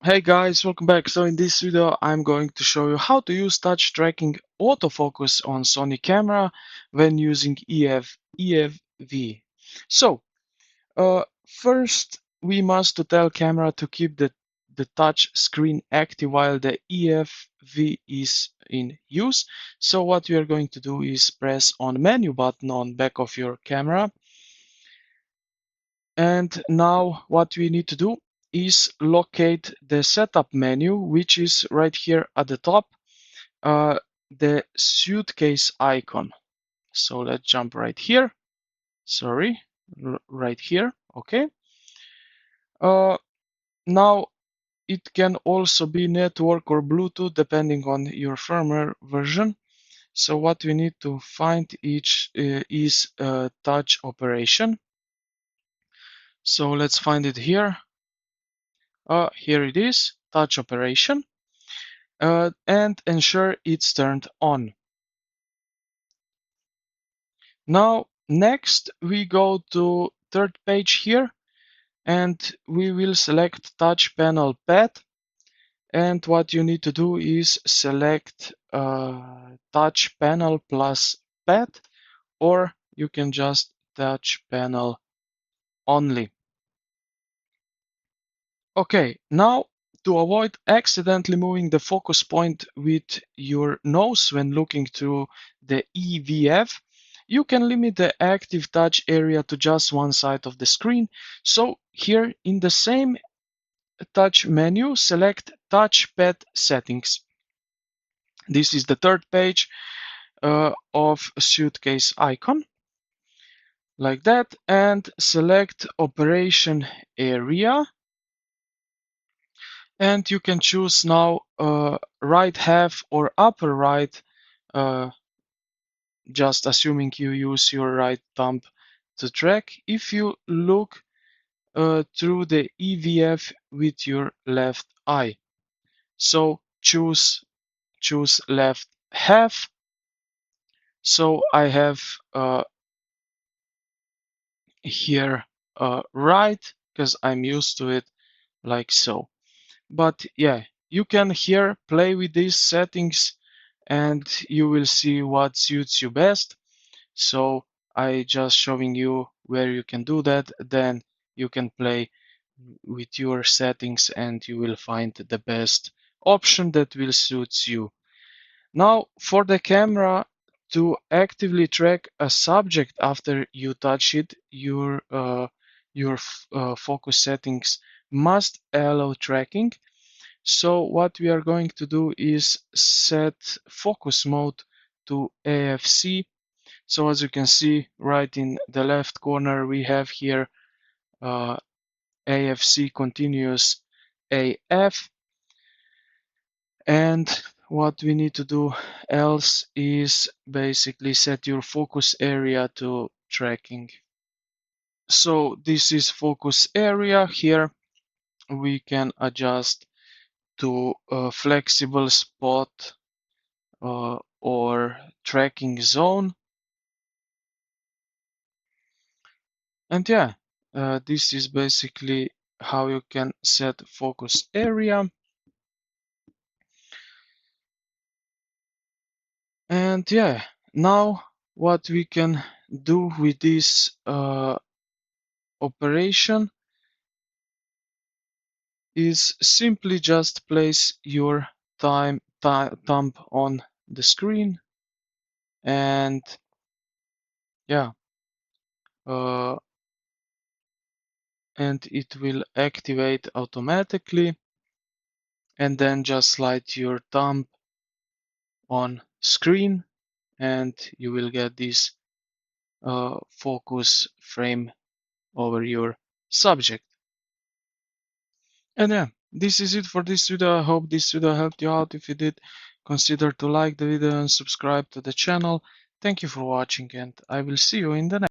Hey guys, welcome back. So in this video I'm going to show you how to use touch tracking autofocus on Sony camera when using EVF. So first we must to tell camera to keep the touch screen active while the EVF is in use. So what we are going to do is press on menu button on back of your camera. And now what we need to do is locate the setup menu, which is right here at the top, the suitcase icon. So let's jump right here. Sorry, right here. Okay. Now it can also be network or Bluetooth depending on your firmware version. So what we need to find is touch operation. So let's find it here. Here it is, touch operation, and ensure it's turned on. Now, next we go to third page here, and we will select touch panel pad. And what you need to do is select touch panel plus pad, or you can just touch panel only. Okay, now to avoid accidentally moving the focus point with your nose when looking through the EVF, you can limit the active touch area to just one side of the screen. So here in the same touch menu, select touchpad settings. This is the third page of suitcase icon, like that, and select operation area. And you can choose now right half or upper right, just assuming you use your right thumb to track. If you look through the EVF with your left eye, so choose left half. So I have here right, because I'm used to it, like so. But yeah, you can here play with these settings and you will see what suits you best. So I just showing you where you can do that. Then you can play with your settings and you will find the best option that will suit you. Now for the camera to actively track a subject after you touch it, your focus settings must allow tracking. So what we are going to do is set focus mode to AFC. So as you can see right in the left corner, we have here AFC continuous AF. And what we need to do else is basically set your focus area to tracking. So this is focus area. Here we can adjust to a flexible spot or tracking zone. And yeah, this is basically how you can set focus area. And yeah, now what we can do with this operation is simply just place your thumb on the screen, and yeah, and it will activate automatically, and then just slide your thumb on screen and you will get this focus frame over your subject. And yeah, this is it for this video. I hope this video helped you out. If you did, consider to like the video and subscribe to the channel. Thank you for watching, and I will see you in the next